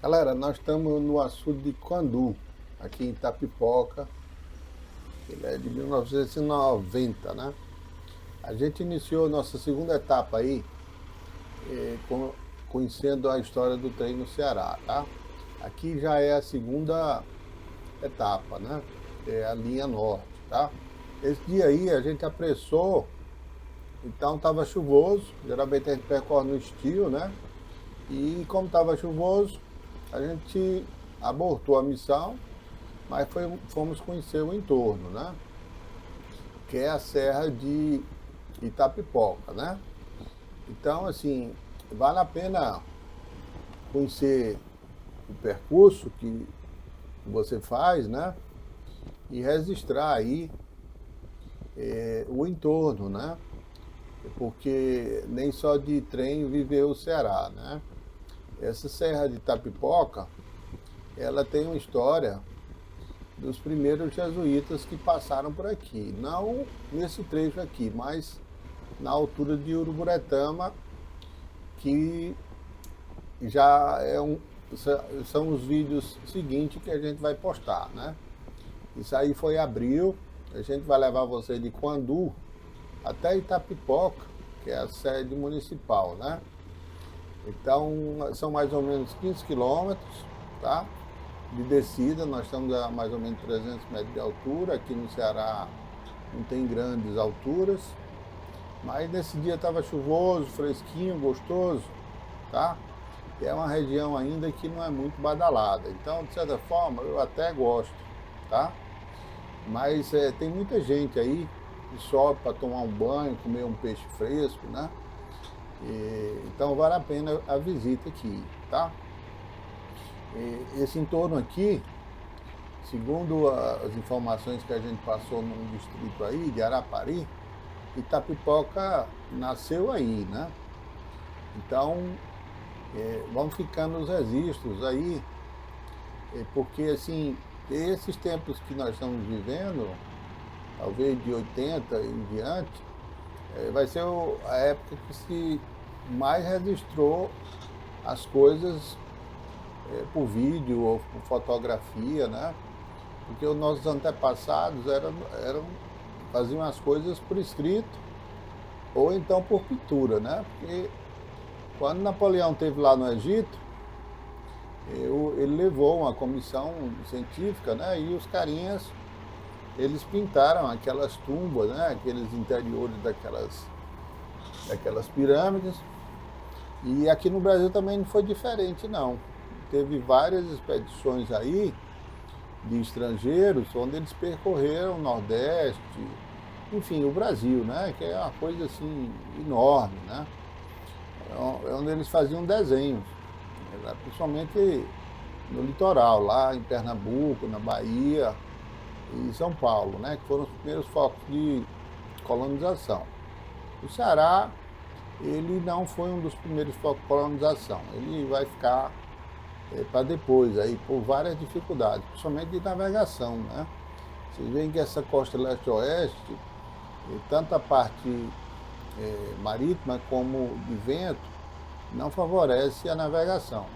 Galera, nós estamos no açude de Quandu, aqui em Itapipoca. Ele é de 1990, né? A gente iniciou nossa segunda etapa aí, conhecendo a história do trem no Ceará, tá? Aqui já é a segunda etapa, né? É a linha norte, tá? Esse dia aí a gente apressou, então estava chuvoso, geralmente a gente percorre no estio, né? E como estava chuvoso, a gente abortou a missão, mas fomos conhecer o entorno, né? Que é a Serra de Itapipoca, né? Então, assim, vale a pena conhecer o percurso que você faz, né? E registrar aí o entorno, né? Porque nem só de trem vive o Ceará, né? Essa Serra de Itapipoca, ela tem uma história dos primeiros jesuítas que passaram por aqui. Não nesse trecho aqui, mas na altura de Uruburetama, que já é são os vídeos seguintes que a gente vai postar, né? Isso aí foi em abril, a gente vai levar você de Quandu até Itapipoca, que é a sede municipal, né? Então, são mais ou menos 15 quilômetros, tá? De descida, nós estamos a mais ou menos 300 metros de altura, aqui no Ceará não tem grandes alturas, mas nesse dia estava chuvoso, fresquinho, gostoso, tá? E é uma região ainda que não é muito badalada. Então, de certa forma, eu até gosto, tá? Mas tem muita gente aí que sobe para tomar um banho, comer um peixe fresco, né? Então vale a pena a visita aqui, tá? Esse entorno aqui, segundo as informações que a gente passou num distrito aí, de Arapari, Itapipoca nasceu aí, né? Então, vão ficando os registros aí, porque assim, esses tempos que nós estamos vivendo, talvez de 80 em diante, vai ser a época que se mais registrou as coisas por vídeo ou por fotografia, né? Porque os nossos antepassados faziam as coisas por escrito ou então por pintura, né? Porque quando Napoleão esteve lá no Egito, ele levou uma comissão científica, né? E os carinhas, eles pintaram aquelas tumbas, né? Aqueles interiores daquelas pirâmides. E aqui no Brasil também não foi diferente, não. Teve várias expedições aí de estrangeiros onde eles percorreram o Nordeste, enfim, o Brasil, né? Que é uma coisa assim enorme, né? É onde eles faziam desenhos, né? Principalmente no litoral, lá em Pernambuco, na Bahia e São Paulo, né? Que foram os primeiros focos de colonização. O Ceará, ele não foi um dos primeiros focos de colonização. Ele vai ficar para depois, aí, por várias dificuldades, principalmente de navegação, né? Vocês veem que essa costa leste-oeste, tanto a parte marítima como de vento, não favorece a navegação.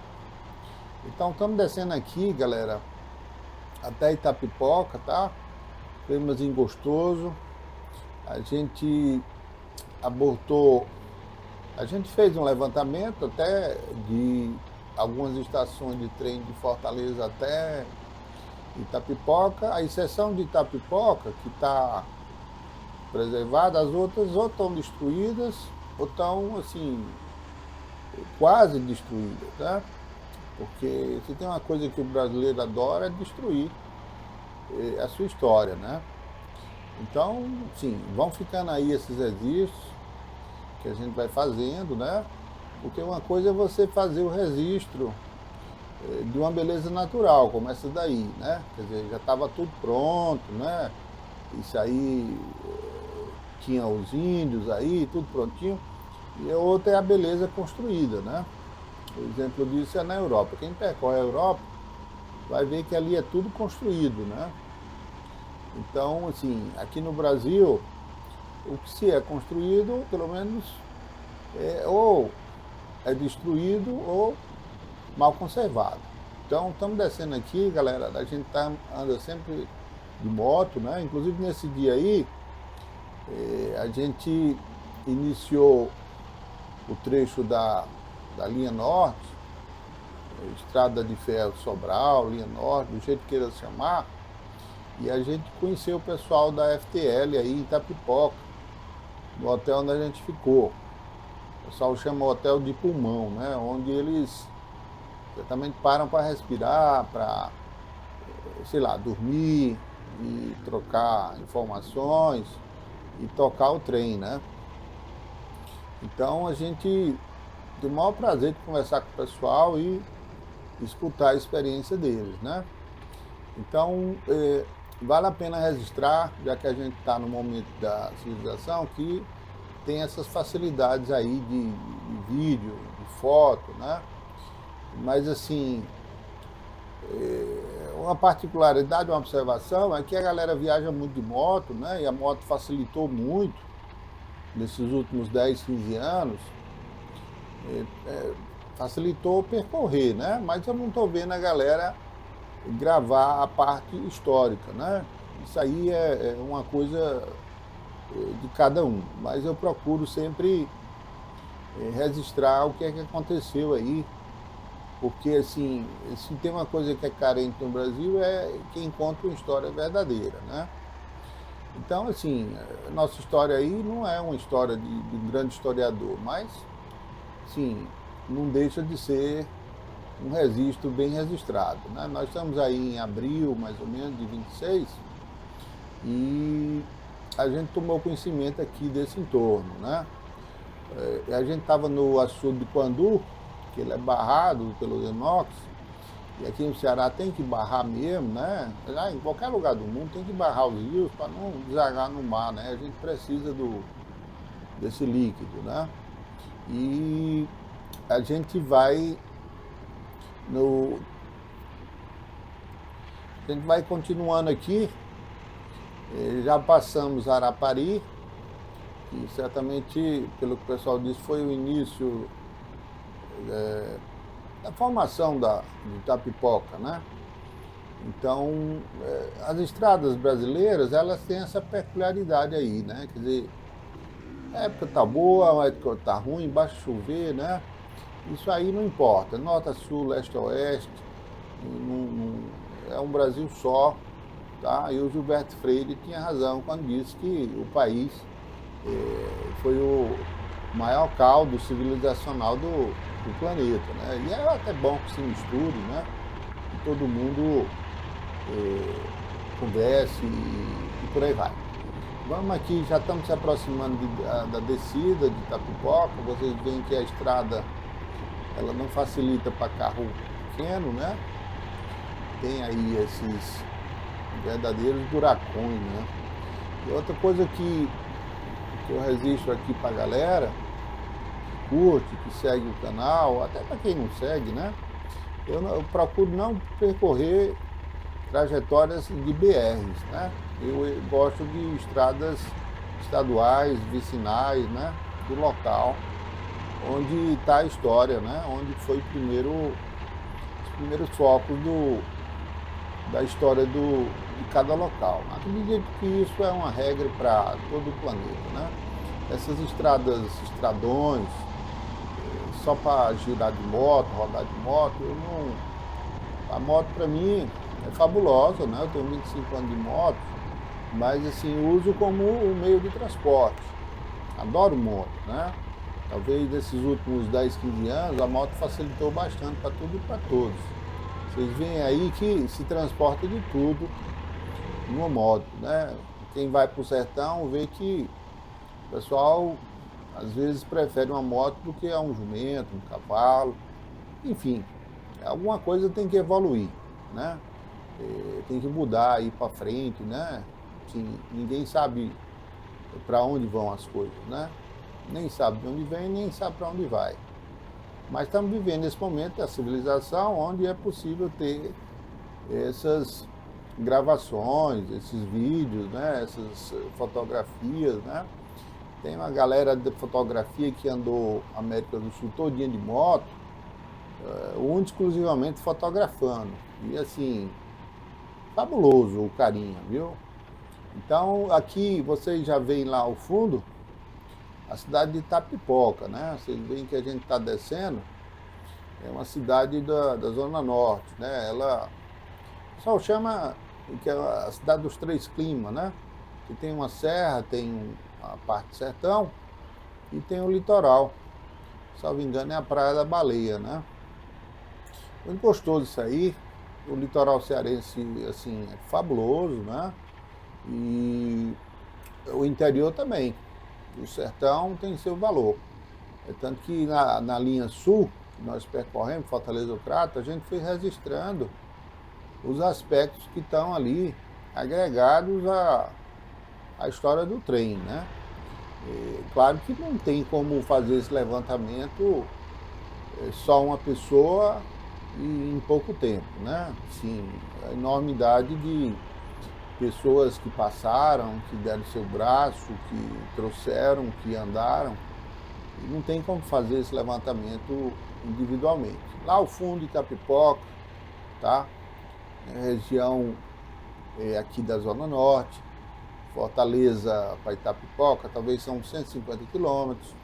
Então estamos descendo aqui, galera, até Itapipoca, tá? Climazinho gostoso. A gente abortou, a gente fez um levantamento até de algumas estações de trem de Fortaleza até Itapipoca, a exceção de Itapipoca, que está preservada, as outras ou estão destruídas ou estão assim, quase destruídas, né? Porque se tem uma coisa que o brasileiro adora é destruir a sua história, né? Então, sim, vão ficando aí esses registros que a gente vai fazendo, né? Porque uma coisa é você fazer o registro de uma beleza natural, como essa daí, né? Quer dizer, já estava tudo pronto, né? Isso aí tinha os índios aí, tudo prontinho. E a outra é a beleza construída, né? O exemplo disso é na Europa. Quem percorre a Europa vai ver que ali é tudo construído, né? Então, assim, aqui no Brasil, o que se é construído, pelo menos, ou é destruído ou mal conservado. Então, estamos descendo aqui, galera, a gente anda sempre de moto, né? Inclusive nesse dia aí, a gente iniciou o trecho da linha norte, estrada de ferro Sobral, linha norte, do jeito que queira chamar, e a gente conheceu o pessoal da FTL aí em Itapipoca, no hotel onde a gente ficou. O pessoal chama hotel de pulmão, né? Onde eles certamente param para respirar, para, sei lá, dormir e trocar informações e tocar o trem, né? Então a gente tem o maior prazer de conversar com o pessoal e escutar a experiência deles, né? Então, vale a pena registrar, já que a gente está no momento da civilização, que tem essas facilidades aí de vídeo, de foto, né? Mas, assim, uma particularidade, uma observação, é que a galera viaja muito de moto, né? E a moto facilitou muito nesses últimos 10, 15 anos, facilitou percorrer, né? Mas eu não estou vendo a galera gravar a parte histórica, né? Isso aí é uma coisa de cada um, mas eu procuro sempre registrar o que é que aconteceu aí, porque assim, se tem uma coisa que é carente no Brasil é quem conta uma história verdadeira, né? Então, assim, a nossa história aí não é uma história de um grande historiador, mas, sim, não deixa de ser um registro bem registrado, né? Nós estamos aí em abril, mais ou menos, de 26, e a gente tomou conhecimento aqui desse entorno, né? A gente estava no açude de Quandu, que ele é barrado pelo inox, e aqui no Ceará tem que barrar mesmo, né? Em qualquer lugar do mundo tem que barrar os rios para não desagar no mar, né? A gente precisa desse líquido, né? E a gente vai no, a gente vai continuando aqui, já passamos Arapari, e certamente, pelo que o pessoal disse, foi o início da formação de Itapipoca, né? Então, as estradas brasileiras, elas têm essa peculiaridade aí, né? Quer dizer, a época tá boa, a época tá ruim, basta chover, né? Isso aí não importa, norte, sul, leste, oeste, é um Brasil só, tá? E o Gilberto Freire tinha razão quando disse que o país foi o maior caldo civilizacional do planeta, né? E é até bom que se misture, né? E todo mundo converse e por aí vai. Vamos aqui, já estamos se aproximando da descida de Itapipoca. Vocês veem que a estrada ela não facilita para carro pequeno, né? Tem aí esses verdadeiros buracões, né? E outra coisa que eu registro aqui para a galera que curte, que segue o canal, até para quem não segue, né? Eu procuro não percorrer trajetórias de BRs, né? Eu gosto de estradas estaduais, vicinais, né? Do local, onde está a história, né? Onde foi os primeiros focos da história de cada local. Acredito que isso é uma regra para todo o planeta, né? Essas estradões, só para girar de moto, rodar de moto, a moto para mim é fabulosa, né? Eu tenho 25 anos de moto, mas assim, uso como um meio de transporte. Adoro moto, né? Talvez nesses últimos 10, 15 anos a moto facilitou bastante para tudo e para todos. Vocês veem aí que se transporta de tudo numa moto, né? Quem vai para o sertão vê que o pessoal às vezes prefere uma moto do que um jumento, um cavalo. Enfim, alguma coisa tem que evoluir, né? Tem que mudar, ir para frente, né? Assim, ninguém sabe para onde vão as coisas, né? Nem sabe de onde vem, nem sabe para onde vai. Mas estamos vivendo esse momento da civilização onde é possível ter essas gravações, esses vídeos, né? Essas fotografias, né? Tem uma galera de fotografia que andou a América do Sul todinha de moto, único exclusivamente fotografando. E assim, fabuloso o carinha, viu? Então aqui vocês já veem lá ao fundo a cidade de Itapipoca, né? Vocês veem que a gente está descendo, é uma cidade da Zona Norte, né? Ela, o pessoal chama que é a cidade dos três climas, né? Que tem uma serra, tem a parte sertão e tem o litoral. Salvo engano é a Praia da Baleia, né? Muito gostoso isso aí. O litoral cearense, assim, é fabuloso, né? E o interior também. O sertão tem seu valor. É tanto que na linha sul, que nós percorremos, Fortaleza do Crato, a gente foi registrando os aspectos que estão ali agregados à história do trem, né? Claro que não tem como fazer esse levantamento só uma pessoa e em pouco tempo, né? Sim, a enormidade de pessoas que passaram, que deram seu braço, que trouxeram, que andaram, e não tem como fazer esse levantamento individualmente. Lá ao fundo de Itapipoca, tá? Região aqui da Zona Norte, Fortaleza para Itapipoca, talvez são 150 quilômetros,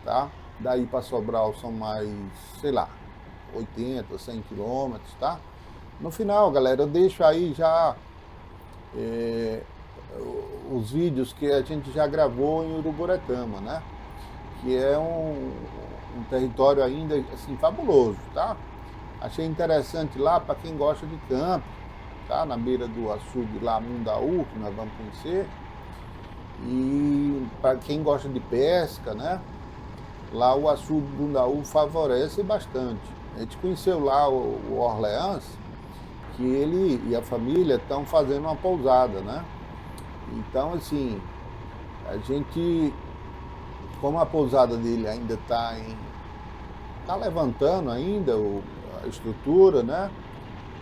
tá? Daí para Sobral são mais, sei lá, 80, 100 quilômetros, tá? No final, galera, eu deixo aí já os vídeos que a gente já gravou em Uruburetama, né? Que é um território ainda assim fabuloso, tá? Achei interessante lá para quem gosta de campo, tá? Na beira do açude lá, Mundaú, que nós vamos conhecer. E para quem gosta de pesca, né? Lá o açude do Mundaú favorece bastante. A gente conheceu lá o Orleans, que ele e a família estão fazendo uma pousada, né? Então, assim, a gente, como a pousada dele ainda está levantando ainda a estrutura, né?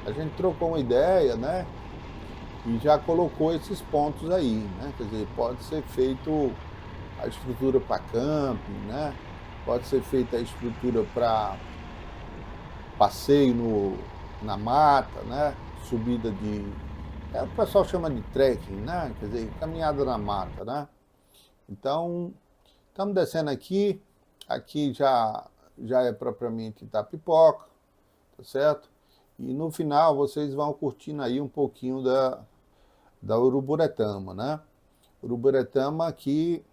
A gente trocou uma ideia, né? E já colocou esses pontos aí, né? Quer dizer, pode ser feito a estrutura para camping, né? Pode ser feita a estrutura para passeio na mata, né? Subida o pessoal chama de trekking, né? Quer dizer, caminhada na mata, né? Então, estamos descendo aqui. Aqui já é propriamente Itapipoca, tá certo? E no final vocês vão curtindo aí um pouquinho da Uruburetama, né? Uruburetama aqui,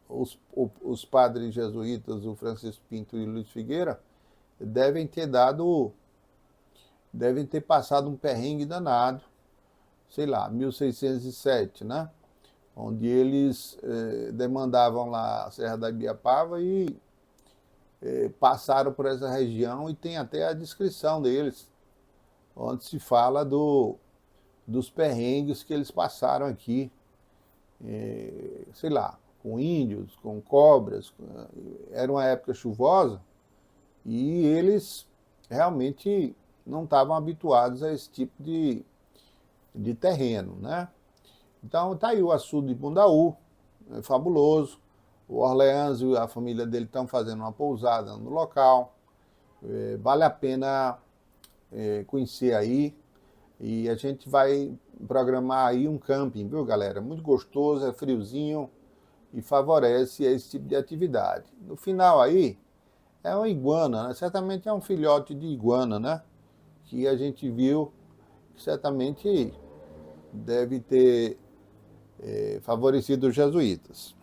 os padres jesuítas, o Francisco Pinto e o Luiz Figueira, devem ter passado um perrengue danado, sei lá, 1607, né? Onde eles demandavam lá a Serra da Ibiapaba e passaram por essa região, e tem até a descrição deles, onde se fala dos perrengues que eles passaram aqui, sei lá, com índios, com cobras. Era uma época chuvosa e eles realmente não estavam habituados a esse tipo de terreno, né? Então tá aí o açude de Mundaú, é fabuloso. O Orleans e a família dele estão fazendo uma pousada no local. Vale a pena conhecer aí. E a gente vai programar aí um camping, viu, galera? Muito gostoso, é friozinho e favorece esse tipo de atividade. No final aí, é uma iguana, né? Certamente é um filhote de iguana, né? Que a gente viu, que certamente deve ter favorecido os jesuítas.